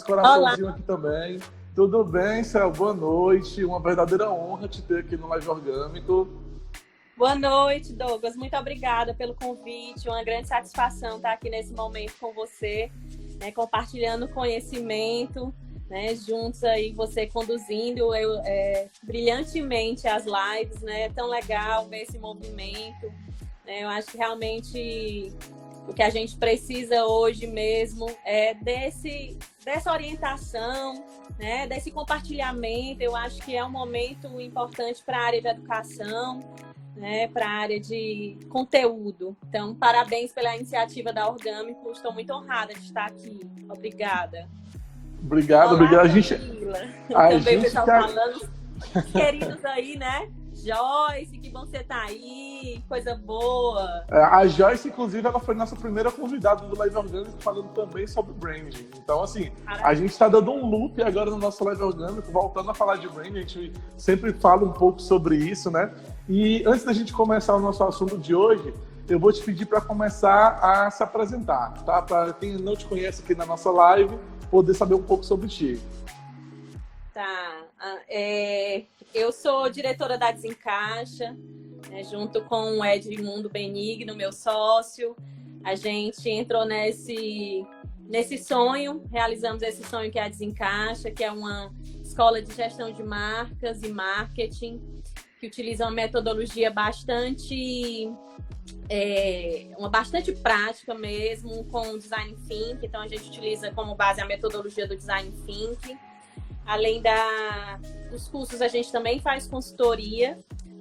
Coraçãozinho aqui também. Tudo bem, Céu? Boa noite. Uma verdadeira honra te ter aqui no Live Orgânico. Boa noite, Douglas. Muito obrigada pelo convite. Uma grande satisfação estar aqui nesse momento com você, né, compartilhando conhecimento, né, juntos aí, você conduzindo brilhantemente as lives, né? É tão legal ver esse movimento, né? Eu acho que realmente o que a gente precisa hoje mesmo é dessa orientação, né, desse compartilhamento. Eu acho que é um momento importante para a área de educação, né, para a área de conteúdo. Então, parabéns pela iniciativa da Orgânico. Estou muito honrada de estar aqui. Obrigada. Obrigado. Olá, obrigado. Também o pessoal falando. Queridos aí, né? Joyce, que bom você tá aí, coisa boa. A Joyce, inclusive, ela foi nossa primeira convidada do Live Orgânico, falando também sobre branding. Então, assim, a gente está dando um loop agora no nosso Live Orgânico, voltando a falar de branding. A gente sempre fala um pouco sobre isso, né? E antes da gente começar o nosso assunto de hoje, eu vou te pedir para começar a se apresentar, tá? Para quem não te conhece aqui na nossa live, poder saber um pouco sobre ti. Tá. Eu sou diretora da Desencaixa, né, junto com o Edmundo Benigno, meu sócio. A gente entrou nesse sonho, realizamos esse sonho que é a Desencaixa, que é uma escola de gestão de marcas e marketing, que utiliza uma metodologia bastante prática mesmo, com o Design Thinking. Então, a gente utiliza como base a metodologia do Design Thinking. Além dos cursos, a gente também faz consultoria,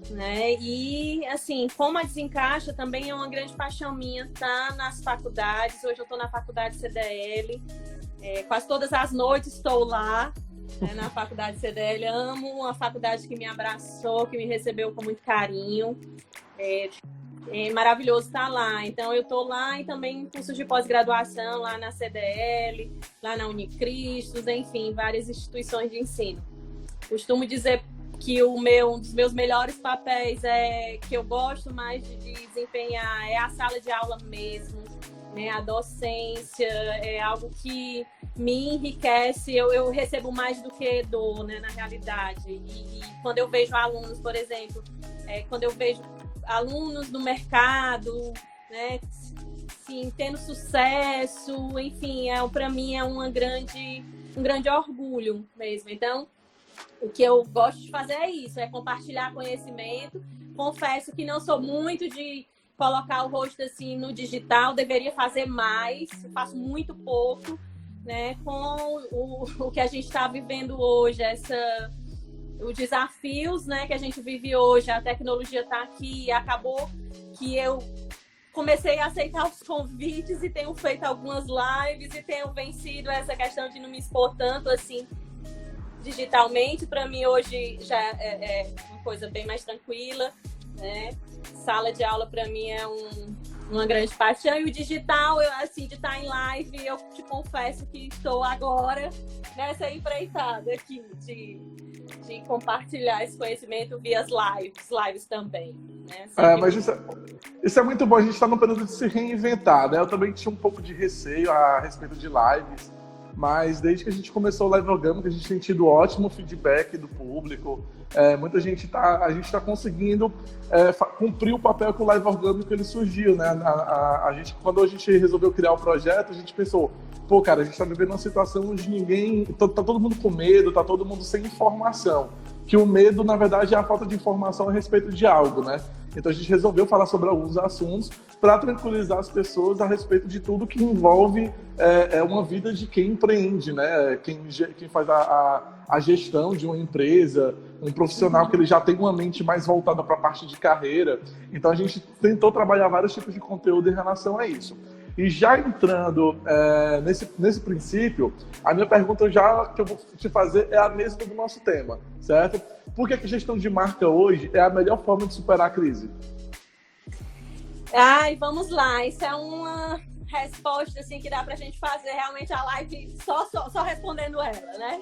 né? E, assim, como a Desencaixa também é uma grande paixão minha, tá nas faculdades. Hoje eu estou na faculdade CDL, quase todas as noites estou lá, né, na faculdade CDL. Amo uma faculdade que me abraçou, que me recebeu com muito carinho. É maravilhoso estar lá. Então, eu estou lá e também em cursos de pós-graduação, lá na CDL, lá na Unicristos, enfim, várias instituições de ensino. Costumo dizer que um dos meus melhores papéis que eu gosto mais de desempenhar é a sala de aula mesmo, né? A docência é algo que me enriquece. Eu recebo mais do que dou, né, na realidade. E quando eu vejo alunos, por exemplo, quando eu vejo alunos no mercado, né, sim, tendo sucesso, enfim, para mim é um grande orgulho mesmo. Então, o que eu gosto de fazer é isso, é compartilhar conhecimento. Confesso que não sou muito de colocar o rosto assim no digital, deveria fazer mais, faço muito pouco, né, com o que a gente está vivendo hoje, os desafios, né, que a gente vive hoje. A tecnologia está aqui e acabou que eu comecei a aceitar os convites e tenho feito algumas lives e tenho vencido essa questão de não me expor tanto assim digitalmente. Para mim hoje já é uma coisa bem mais tranquila, né? Sala de aula para mim é uma grande paixão, e o digital, assim, de estar em live, eu te confesso que estou agora nessa empreitada aqui de compartilhar esse conhecimento via as lives também, né? Mas isso é muito bom. A gente está no período de se reinventar, né? Eu também tinha um pouco de receio a respeito de lives, mas desde que a gente começou o Live Orgânico, a gente tem tido ótimo feedback do público. Muita gente a gente está conseguindo cumprir o papel que o Live Orgânico ele surgiu, né? Quando a gente resolveu criar o projeto, a gente pensou, pô, cara, a gente está vivendo uma situação onde tá todo mundo com medo, tá todo mundo sem informação. Que o medo, na verdade, é a falta de informação a respeito de algo, né? Então a gente resolveu falar sobre alguns assuntos para tranquilizar as pessoas a respeito de tudo que envolve uma vida de quem empreende, né? Quem faz a gestão de uma empresa, um profissional que ele já tem uma mente mais voltada para a parte de carreira. Então a gente tentou trabalhar vários tipos de conteúdo em relação a isso. E já entrando nesse princípio, a minha pergunta que eu vou te fazer é a mesma do nosso tema, certo? Por que a gestão de marca hoje é a melhor forma de superar a crise? Vamos lá. Isso é uma resposta assim, que dá pra gente fazer realmente a live só respondendo ela, né?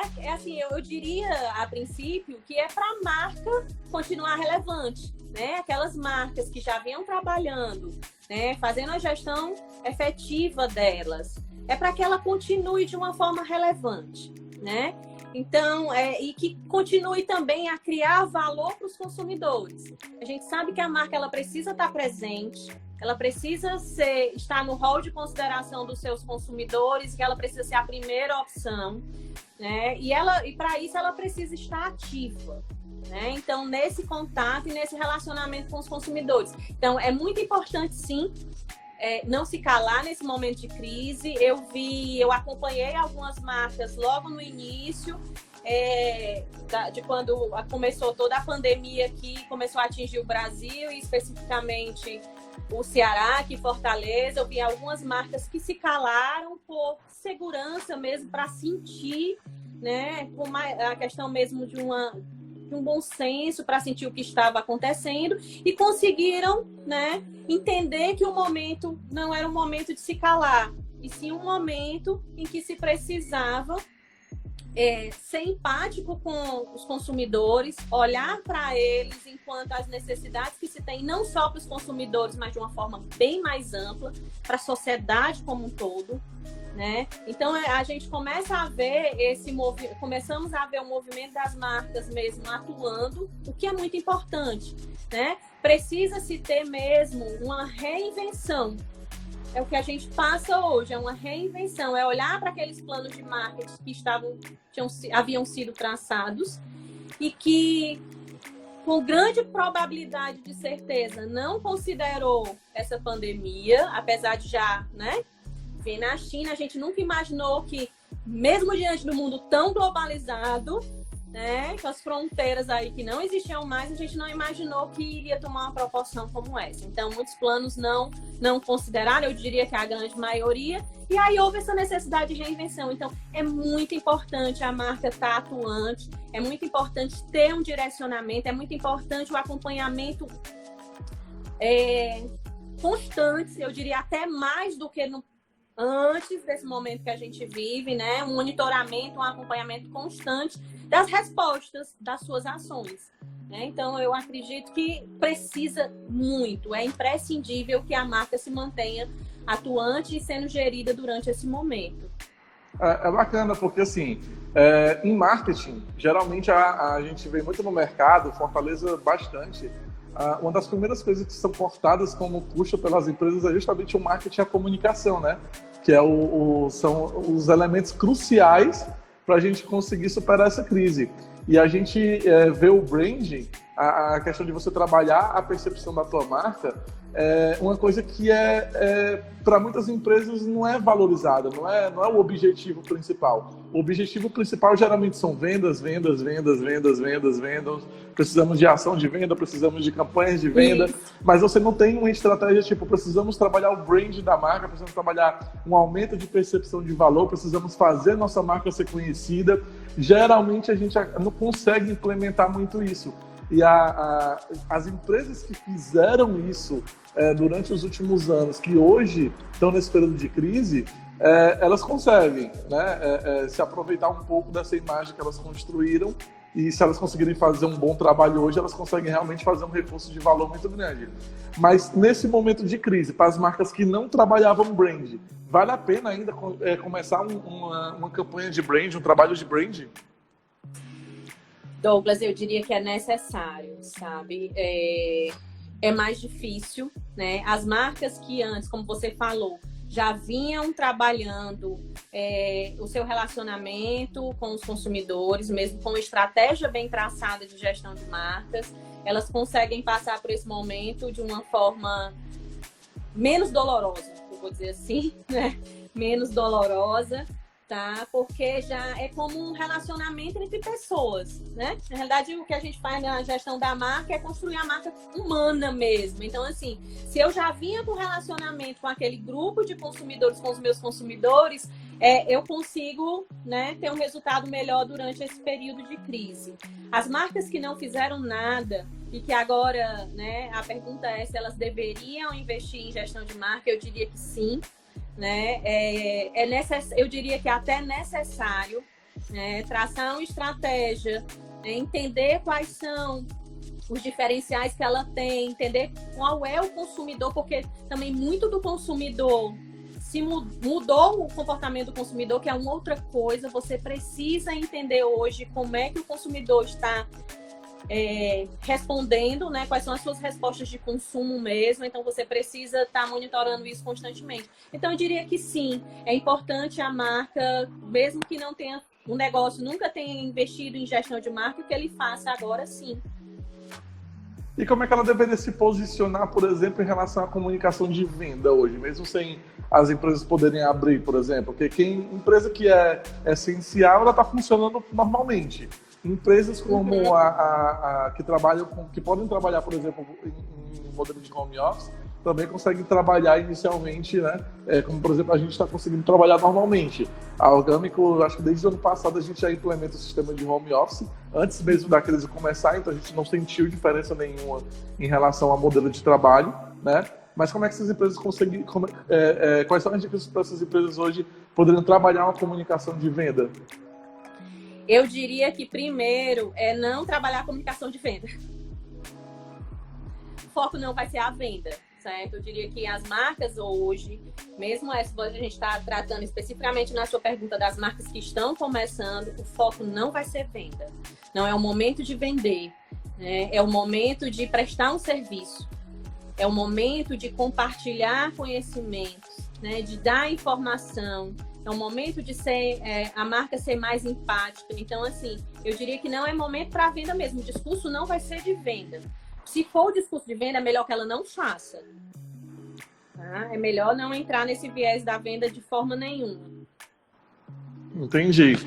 assim, eu diria a princípio que é para a marca continuar relevante, né? Aquelas marcas que já vinham trabalhando, né? Fazendo a gestão efetiva delas, é para que ela continue de uma forma relevante, né? Então, e que continue também a criar valor para os consumidores. A gente sabe que a marca ela precisa estar presente, ela precisa estar no rol de consideração dos seus consumidores, que ela precisa ser a primeira opção, né? E para isso ela precisa estar ativa, né? Então, nesse contato e nesse relacionamento com os consumidores. Então, é muito importante, sim, não se calar nesse momento de crise. Eu acompanhei algumas marcas logo no início, de quando começou toda a pandemia que começou a atingir o Brasil e especificamente o Ceará, aqui em Fortaleza. Eu vi algumas marcas que se calaram por segurança mesmo, para sentir, né, a questão mesmo de um bom senso, para sentir o que estava acontecendo, e conseguiram, né, entender que o momento não era um momento de se calar, e sim um momento em que se precisava ser empático com os consumidores, olhar para eles enquanto as necessidades que se tem, não só para os consumidores, mas de uma forma bem mais ampla, para a sociedade como um todo, né? Então, a gente começa a ver começamos a ver o movimento das marcas mesmo atuando, o que é muito importante, né? Precisa-se ter mesmo uma reinvenção. É o que a gente passa hoje, é uma reinvenção, é olhar para aqueles planos de marketing que haviam sido traçados e que, com grande probabilidade de certeza, não considerou essa pandemia, apesar de já, né? Ver na China, a gente nunca imaginou que, mesmo diante do mundo tão globalizado, né, com as fronteiras aí que não existiam mais, a gente não imaginou que iria tomar uma proporção como essa. Então, muitos planos não consideraram, eu diria que a grande maioria, e aí houve essa necessidade de reinvenção. Então, é muito importante a marca estar atuante, é muito importante ter um direcionamento, é muito importante o acompanhamento constante, eu diria até mais do que antes desse momento que a gente vive, né? Um monitoramento, um acompanhamento constante das respostas das suas ações, né? Então, eu acredito que precisa muito, é imprescindível que a marca se mantenha atuante e sendo gerida durante esse momento. É bacana, porque assim, em marketing, geralmente a gente vê muito no mercado, Fortaleza bastante. Uma das primeiras coisas que são cortadas como custo pelas empresas é justamente o marketing e a comunicação, né? Que são os elementos cruciais para a gente conseguir superar essa crise. E a gente vê o branding, a questão de você trabalhar a percepção da tua marca, uma coisa que para muitas empresas não é valorizada, não é o objetivo principal. O objetivo principal geralmente são vendas. Precisamos de ação de venda, precisamos de campanhas de venda, mas você não tem uma estratégia tipo, precisamos trabalhar o brand da marca, precisamos trabalhar um aumento de percepção de valor, precisamos fazer nossa marca ser conhecida. Geralmente a gente não consegue implementar muito isso. E as empresas que fizeram isso durante os últimos anos, que hoje estão nesse período de crise, elas conseguem, né, se aproveitar um pouco dessa imagem que elas construíram, e se elas conseguirem fazer um bom trabalho hoje, elas conseguem realmente fazer um recurso de valor muito grande. Mas nesse momento de crise, para as marcas que não trabalhavam brand, vale a pena ainda começar uma campanha de brand, um trabalho de brand? Douglas, eu diria que é necessário, sabe? É mais difícil, né? As marcas que antes, como você falou, já vinham trabalhando o seu relacionamento com os consumidores, mesmo com uma estratégia bem traçada de gestão de marcas, elas conseguem passar por esse momento de uma forma menos dolorosa, eu vou dizer assim, né? Menos dolorosa, tá? Porque já é como um relacionamento entre pessoas, né? Na realidade, o que a gente faz na gestão da marca é construir a marca humana mesmo. Então, assim, se eu já vinha com relacionamento com aquele grupo de consumidores, com os meus consumidores, eu consigo, né, ter um resultado melhor durante esse período de crise. As marcas que não fizeram nada e que agora, né, a pergunta é se elas deveriam investir em gestão de marca, eu diria que sim. Né? Eu diria que é até necessário, traçar uma estratégia, entender quais são os diferenciais que ela tem, entender qual é o consumidor, porque também muito do consumidor se mudou o comportamento do consumidor, que é uma outra coisa. Você precisa entender hoje como é que o consumidor está respondendo, né? Quais são as suas respostas de consumo mesmo. Então, você precisa estar monitorando isso constantemente. Então, eu diria que sim, é importante a marca, mesmo que não tenha um negócio, nunca tenha investido em gestão de marca, que ele faça agora sim. E como é que ela deveria se posicionar, por exemplo, em relação à comunicação de venda hoje, mesmo sem as empresas poderem abrir, por exemplo? Porque empresa que é essencial, ela está funcionando normalmente. Empresas como que trabalham que podem trabalhar, por exemplo, em modelo de home office, também conseguem trabalhar inicialmente, né? Como, por exemplo, a gente está conseguindo trabalhar normalmente. A Orgâmico, acho que desde o ano passado a gente já implementa o sistema de home office, antes mesmo da crise começar, então a gente não sentiu diferença nenhuma em relação ao modelo de trabalho, né? Mas como é que essas empresas conseguem... quais são as dicas para essas empresas hoje poderem trabalhar uma comunicação de venda? Eu diria que primeiro é não trabalhar a comunicação de venda. O foco não vai ser a venda, certo? Eu diria que as marcas hoje, mesmo essa a gente está tratando especificamente na sua pergunta das marcas que estão começando, o foco não vai ser venda. Não é o momento de vender, né? É o momento de prestar um serviço. É o momento de compartilhar conhecimentos, né? De dar informação. É um momento de a marca ser mais empática. Então, assim, eu diria que não é momento para venda mesmo. O discurso não vai ser de venda. Se for o discurso de venda, é melhor que ela não faça. Tá? É melhor não entrar nesse viés da venda de forma nenhuma. Entendi.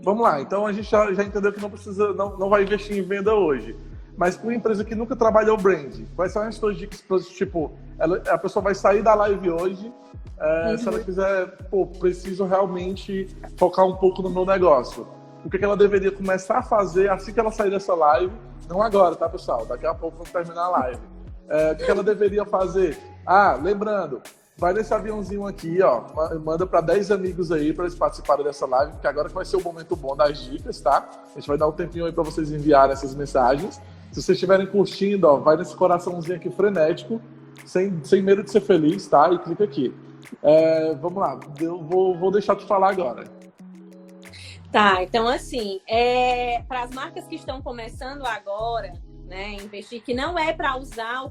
Vamos lá. Então, a gente já entendeu que não vai investir em venda hoje. Mas para uma empresa que nunca trabalhou brand, quais são as suas dicas? Tipo, a pessoa vai sair da live hoje, se ela quiser, preciso realmente focar um pouco no meu negócio. O que ela deveria começar a fazer assim que ela sair dessa live? Não agora, tá, pessoal? Daqui a pouco vamos terminar a live. O que ela deveria fazer? Lembrando, vai nesse aviãozinho aqui, ó, manda para 10 amigos aí para eles participarem dessa live, porque agora que vai ser o momento bom das dicas, tá? A gente vai dar um tempinho aí para vocês enviarem essas mensagens. Se vocês estiverem curtindo, ó, vai nesse coraçãozinho aqui frenético, sem medo de ser feliz, tá? E clica aqui. Vamos lá, eu vou deixar tu falar agora. Tá, então assim, para as marcas que estão começando agora, né, investir, que não é para usar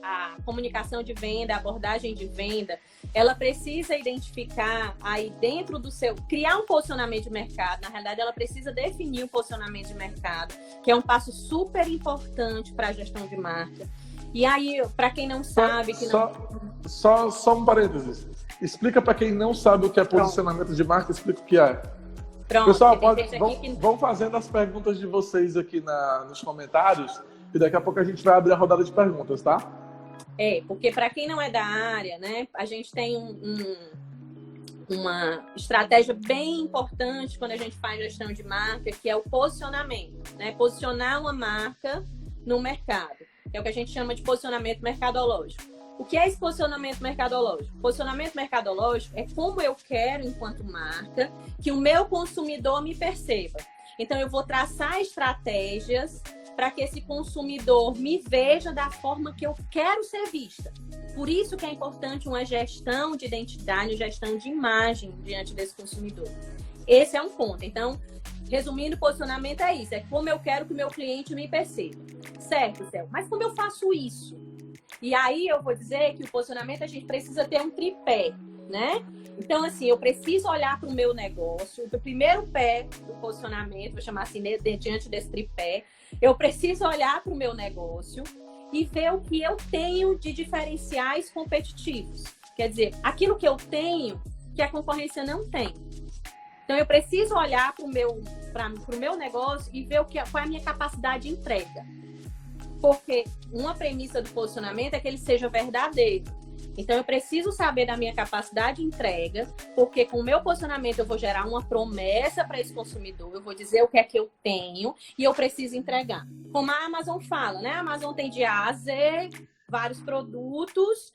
a comunicação de venda, a abordagem de venda, ela precisa identificar aí dentro do criar um posicionamento de mercado. Na realidade, ela precisa definir um posicionamento de mercado, que é um passo super importante para a gestão de marca. E aí, para quem não sabe... Só um parênteses. Explica para quem não sabe o que é posicionamento de marca, explica o que é. Pronto, pessoal, vão fazendo as perguntas de vocês aqui nos comentários e daqui a pouco a gente vai abrir a rodada de perguntas, tá? Porque para quem não é da área, né, a gente tem uma estratégia bem importante quando a gente faz gestão de marca, que é o posicionamento, né? Posicionar uma marca no mercado, que é o que a gente chama de posicionamento mercadológico. O que é esse posicionamento mercadológico? Posicionamento mercadológico é como eu quero, enquanto marca, que o meu consumidor me perceba. Então, eu vou traçar estratégias para que esse consumidor me veja da forma que eu quero ser vista. Por isso que é importante uma gestão de identidade, uma gestão de imagem diante desse consumidor. Esse é um ponto. Então, resumindo, posicionamento é isso. É como eu quero que o meu cliente me perceba. Certo, Céu? Mas como eu faço isso? E aí eu vou dizer que o posicionamento a gente precisa ter um tripé, né? Então, assim, eu preciso olhar para o meu negócio, do primeiro pé do posicionamento, vou chamar assim, diante desse tripé, eu preciso olhar para o meu negócio e ver o que eu tenho de diferenciais competitivos. Quer dizer, aquilo que eu tenho que a concorrência não tem. Então, eu preciso olhar para o meu negócio e ver qual é a minha capacidade de entrega. Porque uma premissa do posicionamento é que ele seja verdadeiro. Então, eu preciso saber da minha capacidade de entrega, porque com o meu posicionamento eu vou gerar uma promessa para esse consumidor, eu vou dizer o que é que eu tenho e eu preciso entregar. Como a Amazon fala, né? A Amazon tem de A a Z vários produtos,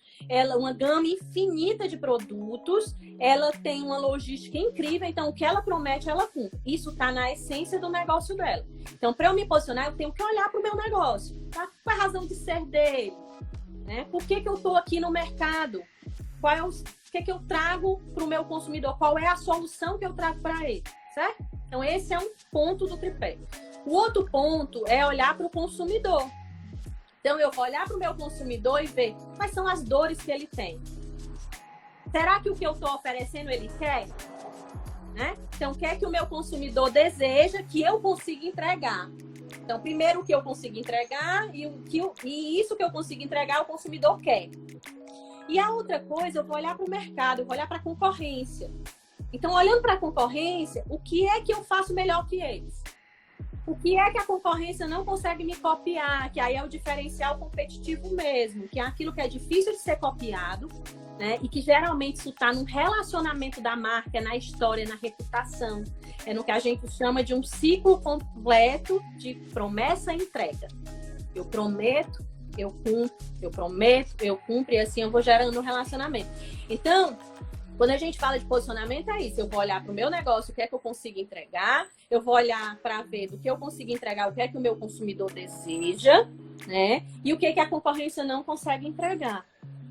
uma gama infinita de produtos, ela tem uma logística incrível, então o que ela promete, ela cumpre. Isso está na essência do negócio dela. Então, para eu me posicionar, eu tenho que olhar para o meu negócio, tá? Qual é a razão de ser dele? Né? Por que eu estou aqui no mercado? O que eu trago para o meu consumidor? Qual é a solução que eu trago para ele? Certo? Então, esse é um ponto do tripé. O outro ponto é olhar para o consumidor. Então, eu vou olhar para o meu consumidor e ver quais são as dores que ele tem. Será que o que eu estou oferecendo ele quer? Né? Então, o que é que o meu consumidor deseja que eu consiga entregar? Então, primeiro o que eu consigo entregar e isso que eu consigo entregar o consumidor quer. E a outra coisa, eu vou olhar para o mercado, eu vou olhar para a concorrência. Então, olhando para a concorrência, o que é que eu faço melhor que eles? O que é que a concorrência não consegue me copiar? Que aí é o diferencial competitivo mesmo, que é aquilo que é difícil de ser copiado, né? E que geralmente isso está no relacionamento da marca, na história, na reputação. É no que a gente chama de um ciclo completo de promessa e entrega. Eu prometo, eu cumpro, eu prometo, eu cumpro, e assim eu vou gerando um relacionamento. Então, quando a gente fala de posicionamento, é isso. Eu vou olhar para o meu negócio, o que é que eu consigo entregar. Eu vou olhar para ver do que eu consigo entregar, o que é que o meu consumidor deseja, né? E o que é que a concorrência não consegue entregar.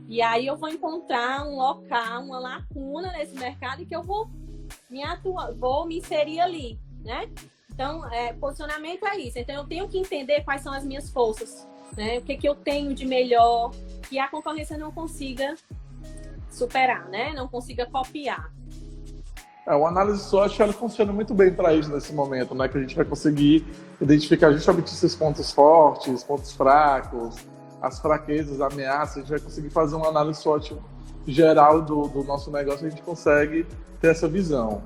E aí eu vou encontrar um local, uma lacuna nesse mercado e que eu vou me inserir ali, né? Então, posicionamento é isso. Então, eu tenho que entender quais são as minhas forças, né? O que que eu tenho de melhor que a concorrência não consiga superar, né? Não consiga copiar. O análise SWOT, ela funciona muito bem para isso nesse momento, né? Que a gente vai conseguir identificar justamente esses pontos fortes, pontos fracos, as fraquezas, ameaças. A gente vai conseguir fazer uma análise SWOT geral do nosso negócio, a gente consegue ter essa visão.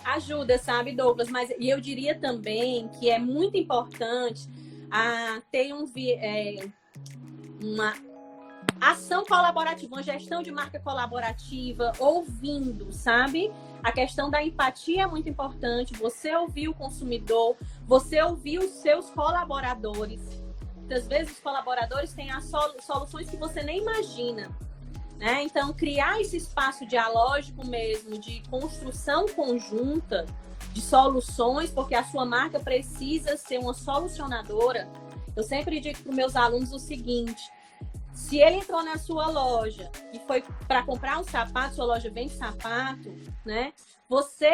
Ajuda, sabe, Douglas? E eu diria também que é muito importante ter uma ação colaborativa, uma gestão de marca colaborativa, ouvindo, sabe? A questão da empatia é muito importante. Você ouvir o consumidor, você ouvir os seus colaboradores. Muitas vezes os colaboradores têm as soluções que você nem imagina, né? Então, criar esse espaço dialógico mesmo, de construção conjunta de soluções, porque a sua marca precisa ser uma solucionadora. Eu sempre digo para os meus alunos o seguinte: se ele entrou na sua loja e foi para comprar um sapato, sua loja vende sapato, né? Você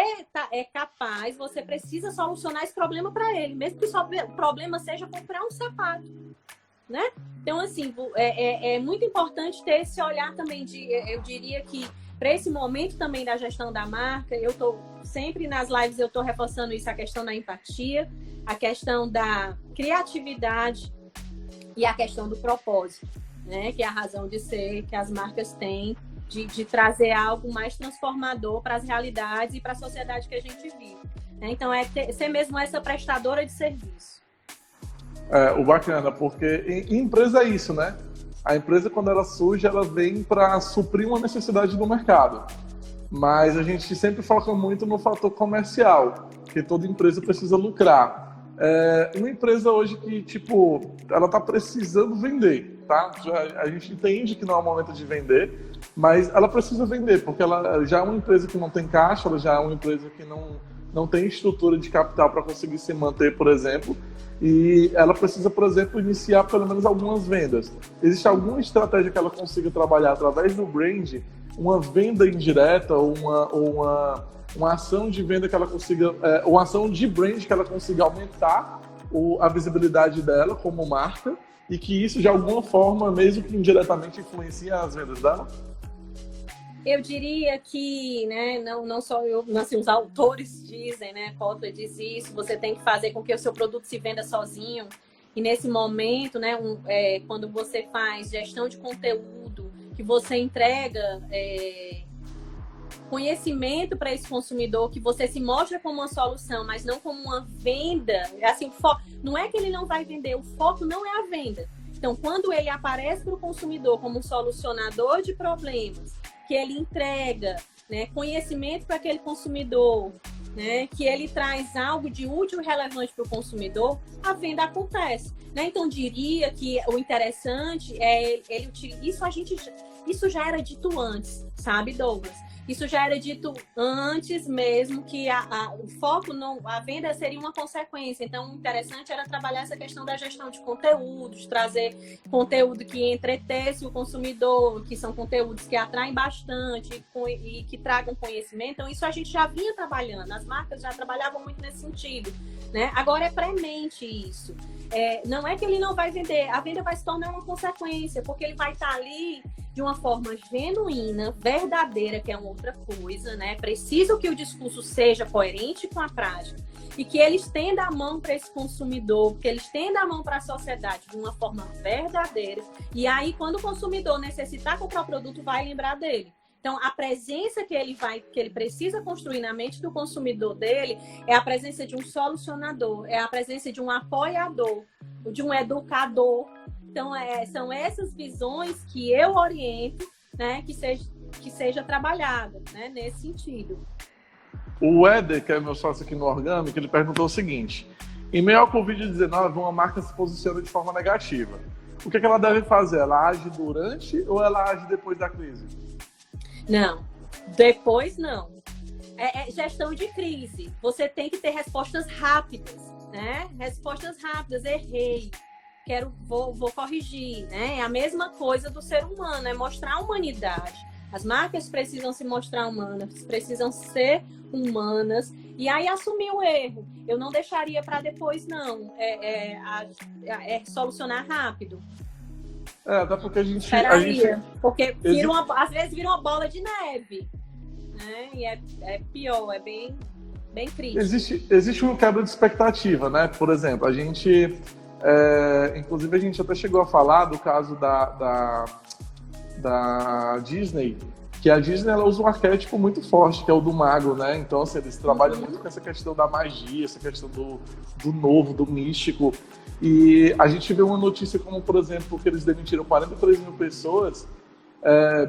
é capaz, você precisa solucionar esse problema para ele, mesmo que o problema seja comprar um sapato, né? Então, assim, é muito importante ter esse olhar também eu diria que para esse momento também da gestão da marca, eu tô sempre nas lives, eu tô reforçando isso, a questão da empatia, a questão da criatividade e a questão do propósito, né? Que é a razão de ser que as marcas têm de trazer algo mais transformador para as realidades e para a sociedade que a gente vive, né? Então, ser mesmo essa prestadora de serviço. O bacana, porque em empresa é isso, né? A empresa, quando ela surge, ela vem para suprir uma necessidade do mercado. Mas a gente sempre foca muito no fator comercial, que toda empresa precisa lucrar. Uma empresa hoje que, ela está precisando vender, tá? A gente entende que não é o momento de vender, mas ela precisa vender, porque ela já é uma empresa que não tem caixa, ela já é uma empresa que não tem estrutura de capital para conseguir se manter, por exemplo, e ela precisa, por exemplo, iniciar pelo menos algumas vendas. Existe alguma estratégia que ela consiga trabalhar através do brand, uma venda indireta ou uma ação de venda que ela consiga, uma ação de brand que ela consiga aumentar a visibilidade dela como marca e que isso de alguma forma, mesmo que indiretamente, influencia as vendas dela? Eu diria que, né, não só eu, assim, os autores dizem, né, Kotler diz isso, você tem que fazer com que o seu produto se venda sozinho. E nesse momento, né, quando você faz gestão de conteúdo, que você entrega conhecimento para esse consumidor, que você se mostra como uma solução, mas não como uma venda, assim, não é que ele não vai vender, o foco não é a venda. Então, quando ele aparece para o consumidor como um solucionador de problemas, que ele entrega, né, conhecimento para aquele consumidor, né, que ele traz algo de útil e relevante para o consumidor, a venda acontece. Né? Então, diria que o interessante é ele utilizar. Isso já era dito antes, sabe, Douglas? Isso já era dito antes mesmo, que o foco, a venda seria uma consequência. Então, o interessante era trabalhar essa questão da gestão de conteúdos, trazer conteúdo que entretesse o consumidor, que são conteúdos que atraem bastante e que tragam conhecimento. Então, isso a gente já vinha trabalhando, as marcas já trabalhavam muito nesse sentido. Né? Agora é premente isso. Não é que ele não vai vender, a venda vai se tornar uma consequência, porque ele vai estar ali de uma forma genuína, verdadeira, que é uma outra coisa, né? Preciso que o discurso seja coerente com a prática e que ele estenda a mão para esse consumidor, que ele estenda a mão para a sociedade de uma forma verdadeira. E aí, quando o consumidor necessitar comprar o produto, vai lembrar dele. Então, a presença que ele precisa construir na mente do consumidor dele é a presença de um solucionador, é a presença de um apoiador, de um educador. Então, são essas visões que eu oriento, né, que seja trabalhada, né, nesse sentido. O Éder, que é meu sócio aqui no Orgânico, ele perguntou o seguinte: em meio ao Covid-19, uma marca se posiciona de forma negativa. O que ela deve fazer? Ela age durante ou ela age depois da crise? Não, depois não. É gestão de crise. Você tem que ter respostas rápidas, né? Respostas rápidas, errei. Vou corrigir, né? É a mesma coisa do ser humano, é mostrar a humanidade. As marcas precisam se mostrar humanas, precisam ser humanas e aí assumir o erro. Eu não deixaria para depois, não. É solucionar rápido. Até porque a gente porque às vezes vira uma bola de neve, né? E é pior, é bem crítico. Existe uma quebra de expectativa, né? Por exemplo, a gente... inclusive a gente até chegou a falar do caso da Disney, que a Disney ela usa um arquétipo muito forte, que é o do mago, né? Então, assim, eles trabalham muito com essa questão da magia, essa questão do novo, do místico. E a gente vê uma notícia como, por exemplo, que eles demitiram 43 mil pessoas,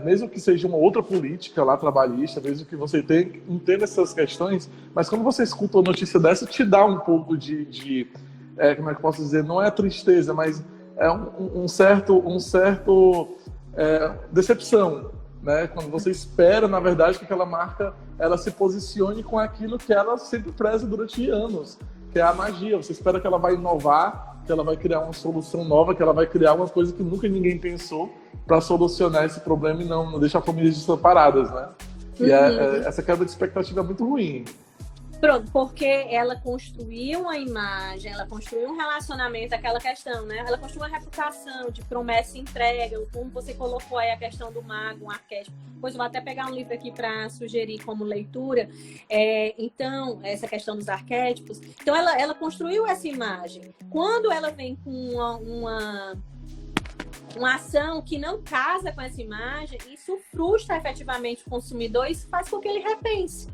mesmo que seja uma outra política lá trabalhista, mesmo que você entenda essas questões, mas quando você escuta uma notícia dessa, te dá um pouco de como é que eu posso dizer, não é tristeza, mas é um certo decepção, né? Quando você espera, na verdade, que aquela marca ela se posicione com aquilo que ela sempre preza durante anos, que é a magia. Você espera que ela vai inovar, que ela vai criar uma solução nova, que ela vai criar uma coisa que nunca ninguém pensou para solucionar esse problema e não deixar famílias desamparadas, né? E essa quebra de expectativa é muito ruim. Pronto, porque ela construiu uma imagem, ela construiu um relacionamento, aquela questão, né? Ela construiu uma reputação de promessa e entrega, como você colocou aí a questão do mago, um arquétipo. Pois eu vou até pegar um livro aqui para sugerir como leitura. Então, essa questão dos arquétipos. Então, ela construiu essa imagem. Quando ela vem com uma ação que não casa com essa imagem, isso frustra efetivamente o consumidor e isso faz com que ele repense.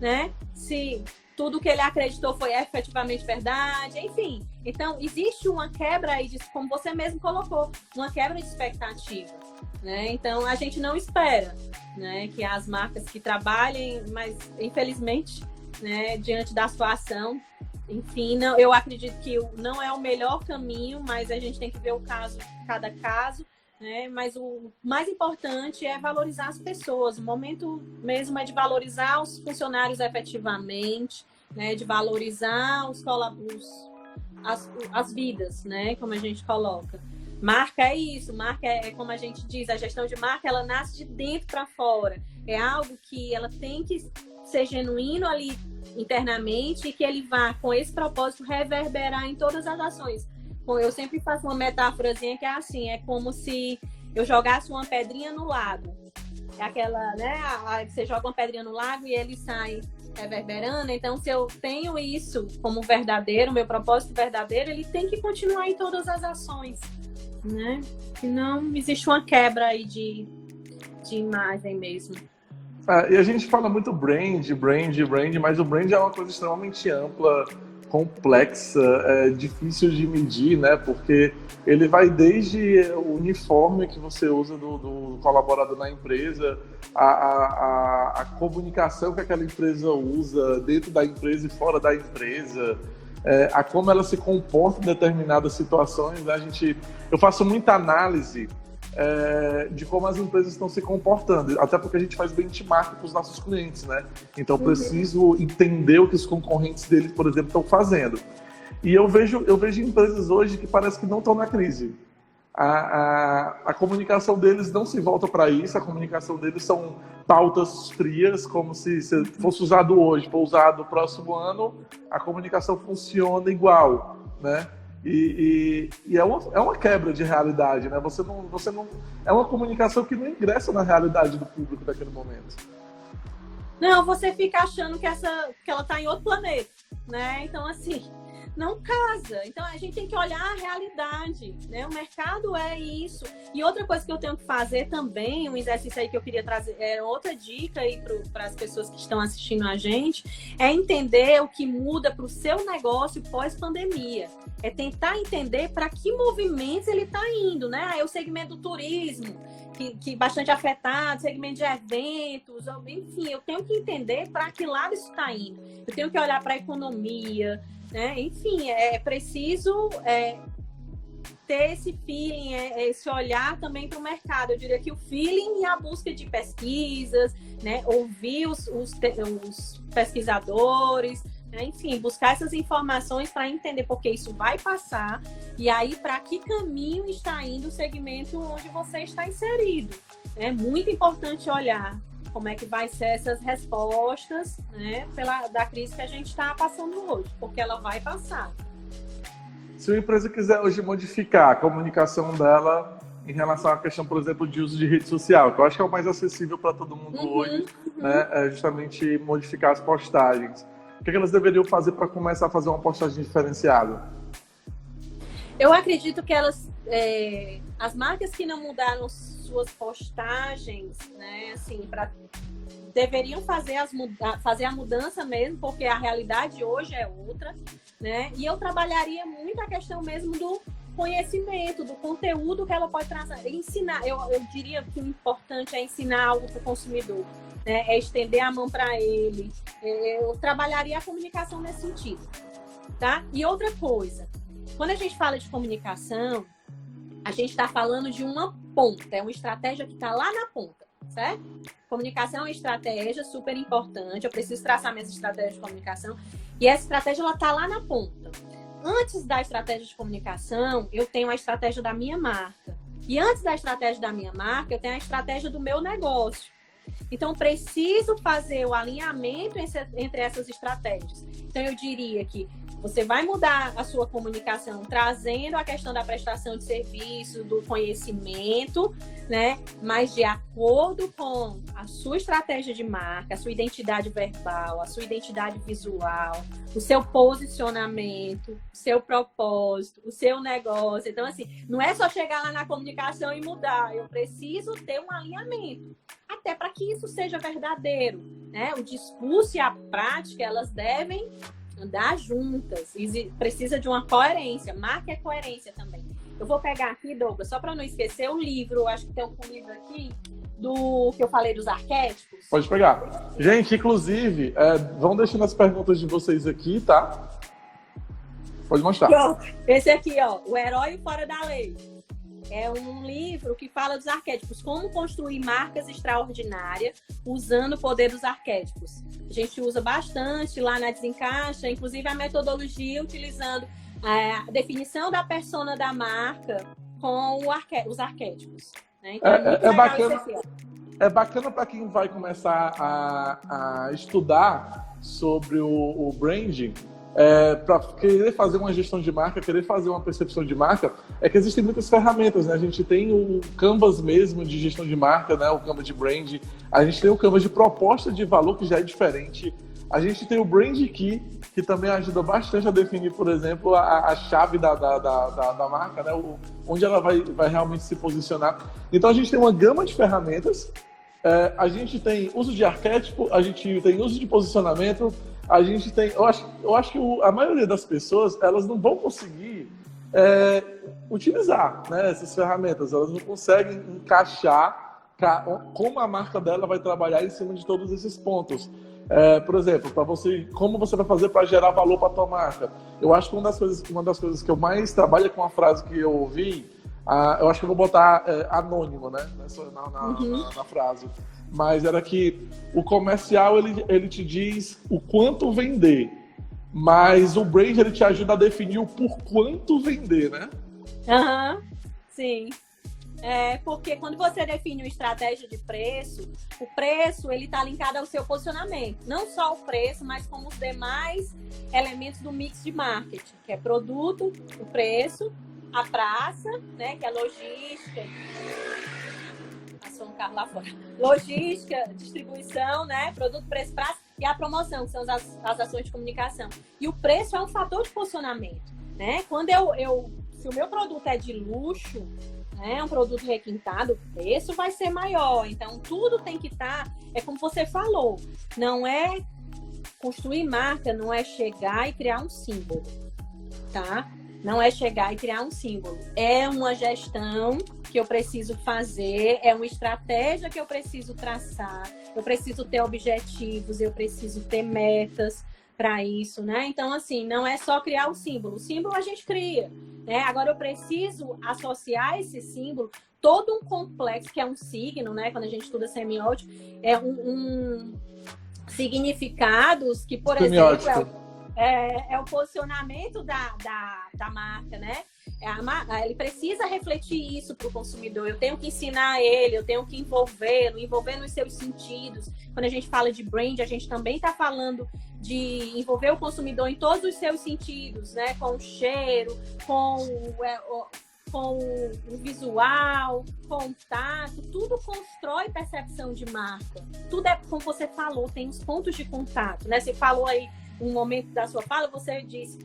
Né? Se tudo que ele acreditou foi efetivamente verdade, enfim. Então, existe uma quebra aí, como você mesmo colocou, uma quebra de expectativa, né? Então, a gente não espera, né, que as marcas que trabalhem, mas infelizmente, né, diante da situação, enfim, eu acredito que não é o melhor caminho, mas a gente tem que ver o caso, cada caso. Né? Mas o mais importante é valorizar as pessoas. O momento mesmo é de valorizar os funcionários efetivamente, né? De valorizar as vidas, né? Como a gente coloca. Marca é isso, marca é como a gente diz, a gestão de marca ela nasce de dentro para fora. É algo que ela tem que ser genuíno ali internamente e que ele vá, com esse propósito, reverberar em todas as ações. Eu sempre faço uma metáforazinha que é assim, é como se eu jogasse uma pedrinha no lago. É aquela, né? Você joga uma pedrinha no lago e ele sai reverberando. Então, se eu tenho isso como verdadeiro, meu propósito verdadeiro, ele tem que continuar em todas as ações, né? Senão existe uma quebra aí de imagem mesmo. E a gente fala muito brand, mas o brand é uma coisa extremamente ampla. complexa, difícil de medir, né? Porque ele vai desde o uniforme que você usa do colaborador na empresa, a comunicação que aquela empresa usa dentro da empresa e fora da empresa, a como ela se comporta em determinadas situações, né? Eu faço muita análise de como as empresas estão se comportando, até porque a gente faz benchmark para os nossos clientes, né? Então eu preciso entender o que os concorrentes deles, por exemplo, estão fazendo. E eu vejo empresas hoje que parece que não estão na crise. A comunicação deles não se volta para isso, a comunicação deles são pautas frias, como se fosse usado hoje, for usado no próximo ano, a comunicação funciona igual, né? E é uma quebra de realidade, né? Você não é uma comunicação que não ingressa na realidade do público daquele momento. Não, você fica achando que ela está em outro planeta, né? Então, assim, não casa. Então, a gente tem que olhar a realidade, né? O mercado é isso. E outra coisa que eu tenho que fazer também, um exercício aí que eu queria trazer, outra dica aí para as pessoas que estão assistindo a gente, é entender o que muda para o seu negócio pós-pandemia. É tentar entender para que movimentos ele está indo, né? Aí o segmento do turismo, que bastante afetado, segmento de eventos, enfim, eu tenho que entender para que lado isso está indo. Eu tenho que olhar para a economia, né? Enfim, é preciso ter esse feeling, esse olhar também para o mercado. Eu diria que o feeling e a busca de pesquisas, né? Ouvir os pesquisadores, né? Enfim, buscar essas informações para entender porque isso vai passar e aí para que caminho está indo o segmento onde você está inserido. É muito importante olhar como é que vai ser essas respostas, né, da crise que a gente está passando hoje, porque ela vai passar. Se uma empresa quiser hoje modificar a comunicação dela em relação à questão, por exemplo, de uso de rede social, que eu acho que é o mais acessível para todo mundo hoje, né, é justamente modificar as postagens. O que elas deveriam fazer para começar a fazer uma postagem diferenciada? Eu acredito que as marcas que não mudaram suas postagens, né, assim, deveriam fazer a mudança mesmo, porque a realidade hoje é outra, né? E eu trabalharia muito a questão mesmo do conhecimento, do conteúdo que ela pode trazer, ensinar. Eu diria que o importante é ensinar algo para o consumidor, né? É estender a mão para ele. Eu trabalharia a comunicação nesse sentido, tá? E outra coisa, quando a gente fala de comunicação, a gente está falando de uma ponta, é uma estratégia que está lá na ponta, certo? Comunicação é uma estratégia super importante, eu preciso traçar minhas estratégias de comunicação e essa estratégia ela está lá na ponta. Antes da estratégia de comunicação, eu tenho a estratégia da minha marca. E antes da estratégia da minha marca, eu tenho a estratégia do meu negócio. Então, preciso fazer o alinhamento entre essas estratégias. Então, eu diria que você vai mudar a sua comunicação trazendo a questão da prestação de serviço, do conhecimento, né? Mas de acordo com a sua estratégia de marca, a sua identidade verbal, a sua identidade visual, o seu posicionamento, o seu propósito, o seu negócio. Então, assim, não é só chegar lá na comunicação e mudar. Eu preciso ter um alinhamento, até para que isso seja verdadeiro, né? O discurso e a prática, elas devem andar juntas, e precisa de uma coerência, marca é coerência também. Eu vou pegar aqui, Douglas, só para não esquecer o livro, acho que tem um livro aqui, do que eu falei dos arquétipos. Pode pegar. Gente, inclusive, vão deixando as perguntas de vocês aqui, tá? Pode mostrar. Esse aqui, ó, O Herói Fora da Lei. É um livro que fala dos arquétipos, como construir marcas extraordinárias usando o poder dos arquétipos. A gente usa bastante lá na Desencaixa, inclusive a metodologia utilizando a definição da persona da marca com os arquétipos. Né? Então, é bacana para quem vai começar a estudar sobre o branding, para querer fazer uma gestão de marca, querer fazer uma percepção de marca, é que existem muitas ferramentas, né? A gente tem o Canvas mesmo de gestão de marca, né? O Canvas de brand, a gente tem o Canvas de proposta de valor, que já é diferente, a gente tem o Brand Key, que também ajuda bastante a definir, por exemplo, a chave da marca, né? Onde ela vai realmente se posicionar. Então a gente tem uma gama de ferramentas, a gente tem uso de arquétipo, a gente tem uso de posicionamento, a gente tem... Eu acho que a maioria das pessoas, elas não vão conseguir utilizar, né, essas ferramentas. Elas não conseguem encaixar como a marca dela vai trabalhar em cima de todos esses pontos. Por exemplo, como você vai fazer para gerar valor para a tua marca? Eu acho que uma das coisas que eu mais trabalho é com uma frase que eu ouvi, eu acho que eu vou botar anônimo, né, na frase. Mas era que o comercial, ele te diz o quanto vender, mas o brand, ele te ajuda a definir o por quanto vender, né? Sim. Porque quando você define uma estratégia de preço, o preço ele está linkado ao seu posicionamento. Não só o preço, mas como os demais elementos do mix de marketing, que é produto, o preço, a praça, né, que é logística. Passou um carro lá fora. Logística, distribuição, né, produto, preço, praça e a promoção, que são as ações de comunicação. E o preço é um fator de posicionamento, né? Quando se o meu produto é de luxo, um produto requintado, o preço vai ser maior. Então, tudo tem que estar... É como você falou, não é construir marca, não é chegar e criar um símbolo, tá? Não é chegar e criar um símbolo. É uma gestão que eu preciso fazer, é uma estratégia que eu preciso traçar, eu preciso ter objetivos, eu preciso ter metas para isso, né? Então, assim, não é só criar o símbolo. O símbolo a gente cria, né? Agora eu preciso associar esse símbolo, todo um complexo, que é um signo, né? Quando a gente estuda semiótico, é significados que, por exemplo, é o posicionamento da marca, né? Ele precisa refletir isso para o consumidor. Eu tenho que ensinar ele, eu tenho que envolver nos seus sentidos. Quando a gente fala de brand, a gente também está falando de envolver o consumidor em todos os seus sentidos, né? Com o cheiro, com o visual, contato, tudo constrói percepção de marca. Tudo é como você falou, tem os pontos de contato, né? Você falou aí um momento da sua fala, você disse,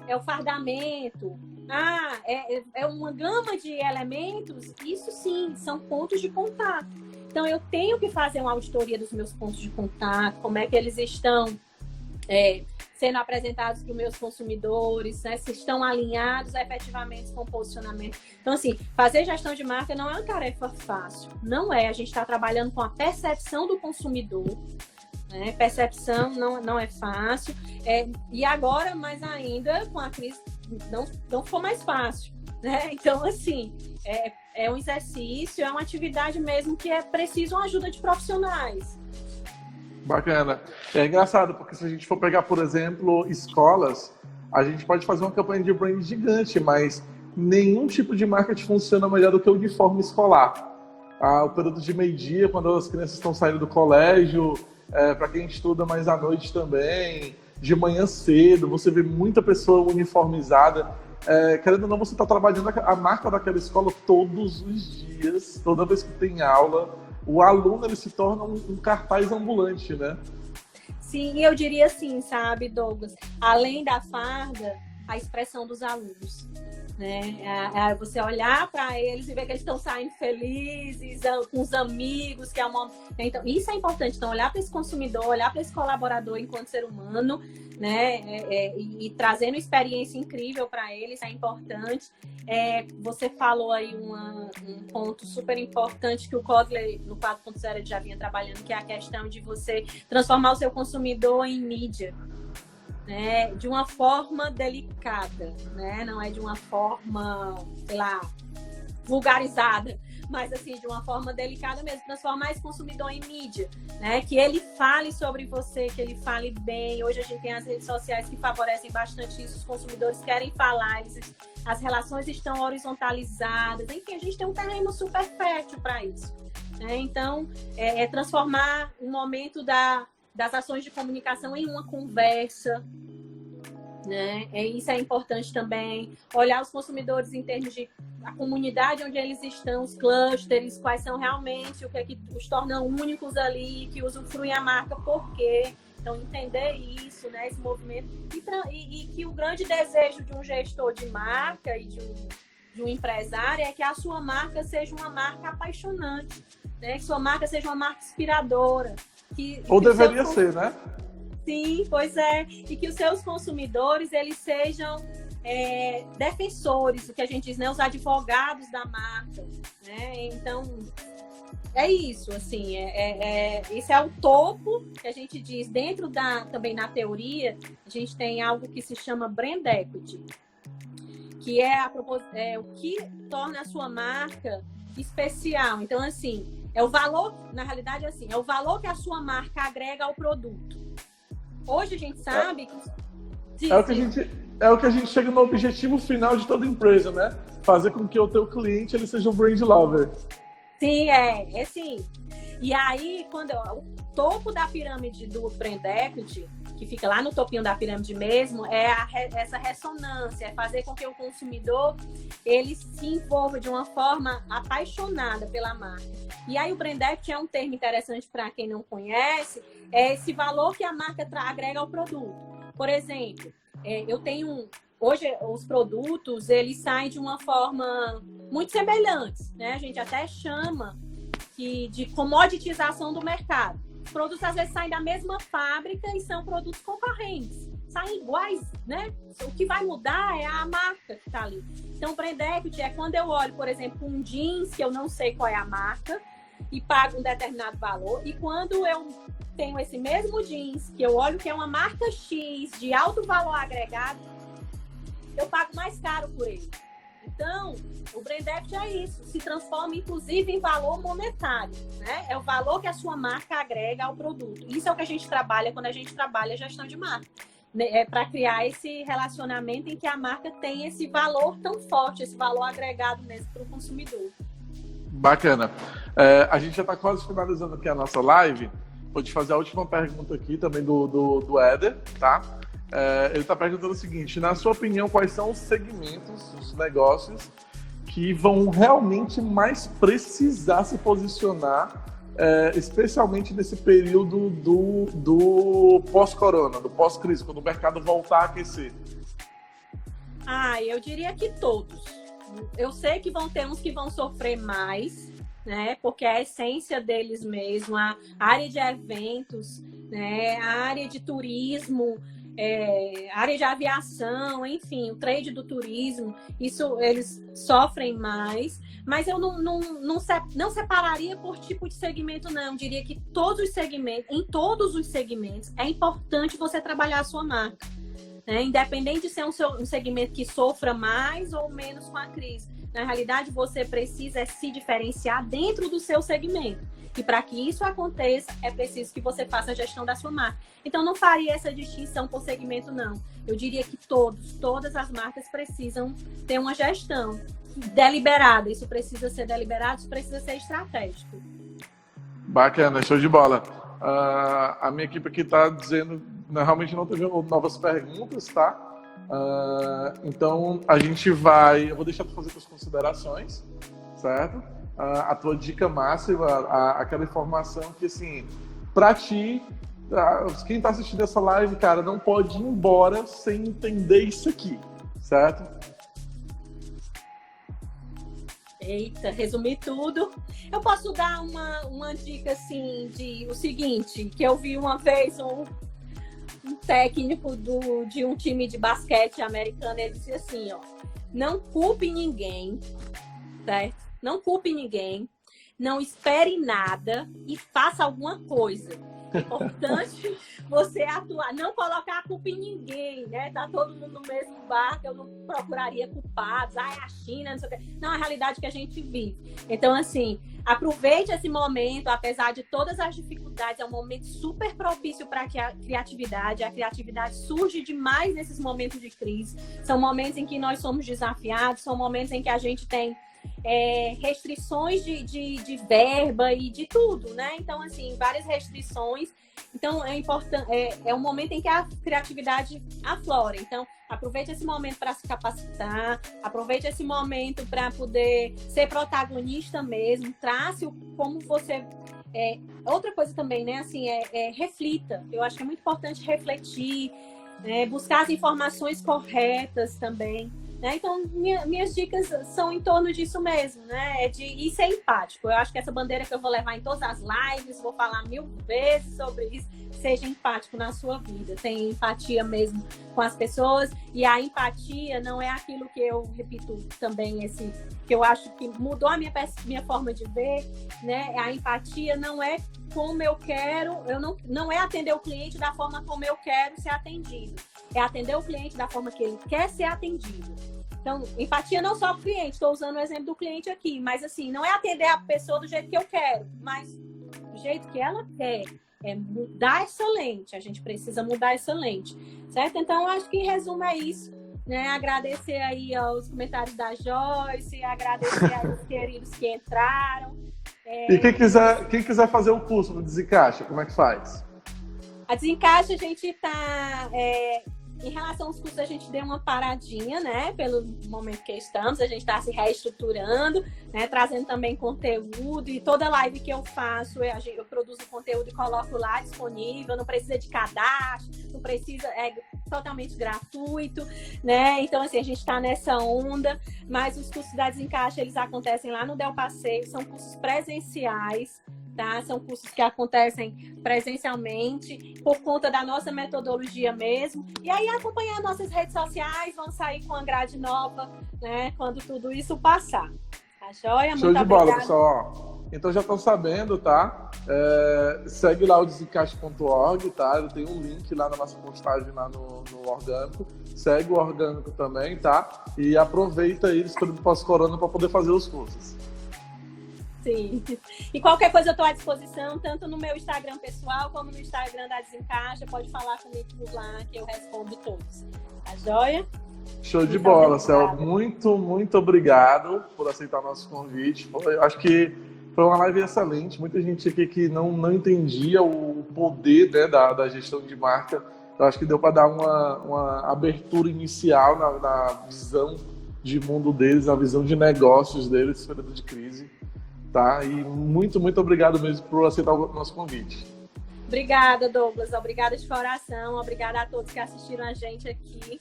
é o fardamento, é uma gama de elementos. Isso sim, são pontos de contato. Então, eu tenho que fazer uma auditoria dos meus pontos de contato, como é que eles estão sendo apresentados para os meus consumidores, né? Se estão alinhados efetivamente com o posicionamento. Então, assim, fazer gestão de marca não é uma tarefa fácil. Não é. A gente está trabalhando com a percepção do consumidor, né? Percepção não é fácil. E agora, mais ainda, com a crise, não ficou mais fácil, né? Então, assim, é um exercício, é uma atividade mesmo que é preciso uma ajuda de profissionais. Bacana. É engraçado, porque se a gente for pegar, por exemplo, escolas, a gente pode fazer uma campanha de brand gigante, mas nenhum tipo de marketing funciona melhor do que o uniforme escolar. O período de meio-dia, quando as crianças estão saindo do colégio, para quem estuda mais à noite também, de manhã cedo, você vê muita pessoa uniformizada. Querendo ou não, você está trabalhando a marca daquela escola todos os dias, toda vez que tem aula. O aluno, ele se torna um cartaz ambulante, né? Sim, eu diria assim, sabe, Douglas? Além da farda, a expressão dos alunos, né? Você olhar para eles e ver que eles estão saindo felizes, com os amigos, que é uma... Então, isso é importante. Então, olhar para esse consumidor, olhar para esse colaborador enquanto ser humano, né? E trazendo experiência incrível para eles, é importante. Você falou aí um ponto super importante que o Kotler, no 4.0, já vinha trabalhando, que é a questão de você transformar o seu consumidor em mídia, né? De uma forma delicada, né? Não é de uma forma, sei lá, vulgarizada, mas assim, de uma forma delicada mesmo, transformar esse consumidor em mídia, né? Que ele fale sobre você, que ele fale bem. Hoje a gente tem as redes sociais que favorecem bastante isso, os consumidores querem falar, as relações estão horizontalizadas, enfim, a gente tem um terreno super fértil para isso, né? Então, transformar o momento das ações de comunicação em uma conversa, né? Isso é importante também. Olhar os consumidores em termos de a comunidade onde eles estão, os clusters, quais são realmente, o que é que os tornam únicos ali, que usufruem a marca, por quê? Então, entender isso, né, esse movimento. E que o grande desejo de um gestor de marca e de um empresário é que a sua marca seja uma marca apaixonante, né? Que sua marca seja uma marca inspiradora. Ou deveria ser, né? Sim, pois é. E que os seus consumidores, eles sejam defensores, o que a gente diz, né? Os advogados da marca, né? Então, é isso, assim, esse é o topo que a gente diz. Dentro também na teoria, a gente tem algo que se chama brand equity, que é o que torna a sua marca especial. Então, assim, é o valor, na realidade, assim, é o valor que a sua marca agrega ao produto. Hoje a gente sabe que... É o que a gente chega no objetivo final de toda empresa, né? Fazer com que o teu cliente ele seja um brand lover. Sim, é sim. E aí, o topo da pirâmide do brand equity, que fica lá no topinho da pirâmide mesmo, essa ressonância, é fazer com que o consumidor ele se envolva de uma forma apaixonada pela marca. E aí o brand equity é um termo interessante para quem não conhece, é esse valor que a marca agrega ao produto. Por exemplo, hoje os produtos eles saem de uma forma muito semelhante, né? A gente até chama de comoditização do mercado. Os produtos às vezes saem da mesma fábrica e são produtos concorrentes, saem iguais, né? O que vai mudar é a marca que está ali. Então, o brand equity é quando eu olho, por exemplo, um jeans que eu não sei qual é a marca e pago um determinado valor, e quando eu tenho esse mesmo jeans que eu olho que é uma marca X de alto valor agregado, eu pago mais caro por ele. Então, o brand equity é isso, se transforma inclusive em valor monetário, né? É o valor que a sua marca agrega ao produto. Isso é o que a gente trabalha quando a gente trabalha gestão de marca, né? É para criar esse relacionamento em que a marca tem esse valor tão forte, esse valor agregado mesmo para o consumidor. Bacana. A gente já está quase finalizando aqui a nossa live. Vou te fazer a última pergunta aqui também do Éder, tá? Ele está perguntando o seguinte: na sua opinião, quais são os segmentos, os negócios que vão realmente mais precisar se posicionar, especialmente nesse período do pós-corona, do pós-crise, quando o mercado voltar a aquecer? Eu diria que todos. Eu sei que vão ter uns que vão sofrer mais, né? Porque a essência deles mesmo, a área de eventos, né? A área de turismo, a área de aviação, enfim, o trade do turismo, isso eles sofrem mais, mas eu não separaria por tipo de segmento, não. Eu diria que em todos os segmentos, é importante você trabalhar a sua marca, né? Independente de ser um segmento que sofra mais ou menos com a crise. Na realidade, você precisa se diferenciar dentro do seu segmento. E para que isso aconteça, é preciso que você faça a gestão da sua marca. Então, não faria essa distinção por segmento, não. Eu diria que todas as marcas precisam ter uma gestão deliberada. Isso precisa ser deliberado, isso precisa ser estratégico. Bacana, show de bola. A minha equipe aqui está dizendo, realmente não teve novas perguntas, tá? Então, eu vou deixar tu fazer as considerações, certo? A tua dica máxima, aquela informação que, assim, pra ti, quem tá assistindo essa live, cara, não pode ir embora sem entender isso aqui, certo? Eita, resumir tudo. Eu posso dar uma dica, assim, o seguinte, que eu vi uma vez um técnico de um time de basquete americano, ele disse assim, não culpe ninguém, certo? Não culpe ninguém, não espere nada e faça alguma coisa. É importante você atuar, não colocar a culpa em ninguém, né? Tá todo mundo no mesmo barco, eu não procuraria culpados, é a China, não sei o quê. Não, é a realidade que a gente vive. Então, assim, aproveite esse momento, apesar de todas as dificuldades, é um momento super propício para a criatividade. A criatividade surge demais nesses momentos de crise. São momentos em que nós somos desafiados, são momentos em que a gente tem restrições de verba e de tudo, né? Então, assim, várias restrições. Então, é importante, é um momento em que a criatividade aflora. Então, aproveite esse momento para se capacitar, aproveite esse momento para poder ser protagonista mesmo, trace como você... outra coisa também, né? Assim, reflita. Eu acho que é muito importante refletir, buscar as informações corretas também. né? Então, minhas dicas são em torno disso mesmo, né? É de ir ser empático. Eu acho que essa bandeira que eu vou levar em todas as lives, vou falar 1000 vezes sobre isso. Seja empático na sua vida. Tenha empatia mesmo com as pessoas. E a empatia não é aquilo que eu repito também, que eu acho que mudou a minha forma de ver, né? A empatia não é como eu quero, não é atender o cliente da forma como eu quero ser atendido. É atender o cliente da forma que ele quer ser atendido. Então, empatia não só para o cliente, estou usando o exemplo do cliente aqui, mas assim, não é atender a pessoa do jeito que eu quero, mas do jeito que ela quer. É mudar essa lente, a gente precisa mudar essa lente, certo? Então, eu acho que em resumo é isso, né? Agradecer aí aos comentários da Joyce, agradecer aos queridos que entraram. E quem quiser fazer o curso do Desencaixa, como é que faz? A Desencaixa, a gente está... em relação aos cursos, a gente deu uma paradinha, né? Pelo momento que estamos, a gente está se reestruturando, né? Trazendo também conteúdo. E toda live que eu faço, eu produzo conteúdo e coloco lá disponível. Não precisa de cadastro, não precisa, é totalmente gratuito, né? Então, assim, a gente está nessa onda. Mas os cursos da Desencaixa, eles acontecem lá no Del Passeio, são cursos presenciais. Tá? São cursos que acontecem presencialmente por conta da nossa metodologia mesmo. E aí acompanhar nossas redes sociais, vamos sair com uma grade nova, né? Quando tudo isso passar. Tá joia? Show de bola, pessoal. Então já estão sabendo, tá? Segue lá o desencaixe.org, tá? Eu tenho um link lá na nossa postagem lá no Orgânico. Segue o Orgânico também, tá? E aproveita aí esse período pós-corona para poder fazer os cursos. Sim. E qualquer coisa eu estou à disposição, tanto no meu Instagram pessoal, como no Instagram da Desencaixa. Pode falar comigo por lá, que eu respondo todos. Tá joia? Show de bola, Céu. Muito, muito obrigado por aceitar o nosso convite. Eu acho que foi uma live excelente. Muita gente aqui que não entendia o poder, né, da gestão de marca. Eu acho que deu para dar uma abertura inicial na visão de mundo deles, na visão de negócios deles, nesse período de crise. Tá? E muito, muito obrigado mesmo por aceitar o nosso convite. Obrigada, Douglas. Obrigada de coração. Obrigada a todos que assistiram a gente aqui.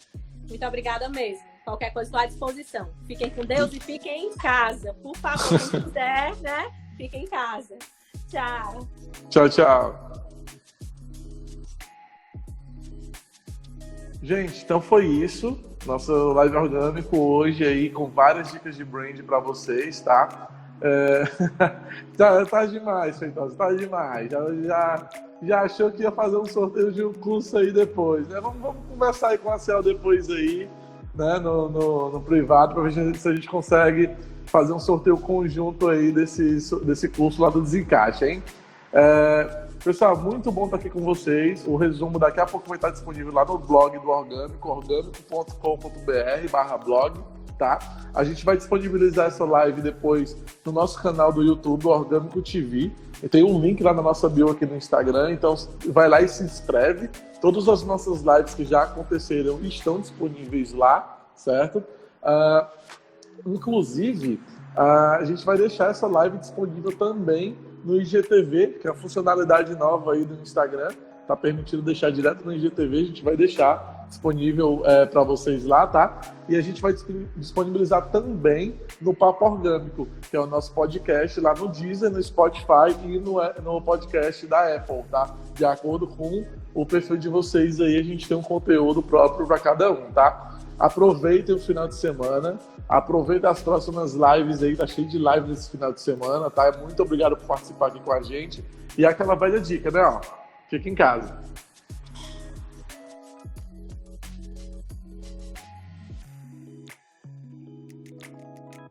Muito obrigada mesmo. Qualquer coisa, estou à disposição. Fiquem com Deus e fiquem em casa. Por favor, quem quiser, né? Fiquem em casa. Tchau. Tchau, tchau. Gente, então foi isso. Nosso live orgânico hoje aí com várias dicas de brand para vocês, tá? Tá demais, Feitosa, tá demais. Já achou que ia fazer um sorteio de um curso aí depois, né? Vamos conversar aí com a Cel depois aí, né? No privado, para ver se a gente consegue fazer um sorteio conjunto aí desse curso lá do Desencaixe, hein? Pessoal, muito bom estar aqui com vocês. O resumo daqui a pouco vai estar disponível lá no blog do Orgânico, orgânico.com.br/blog. Tá? A gente vai disponibilizar essa live depois no nosso canal do YouTube, Orgânico TV. Eu tenho um link lá na nossa bio aqui no Instagram, então vai lá e se inscreve. Todas as nossas lives que já aconteceram estão disponíveis lá, certo? Inclusive, a gente vai deixar essa live disponível também no IGTV, que é a funcionalidade nova aí do Instagram. Tá permitido deixar direto no IGTV, a gente vai deixar disponível para vocês lá, tá? E a gente vai disponibilizar também no Papo Orgânico, que é o nosso podcast lá no Deezer, no Spotify e no podcast da Apple, tá? De acordo com o perfil de vocês aí, a gente tem um conteúdo próprio para cada um, tá? Aproveitem o final de semana, aproveitem as próximas lives aí, tá cheio de lives nesse final de semana, tá? Muito obrigado por participar aqui com a gente. E aquela velha dica, né, ó? Fica em casa.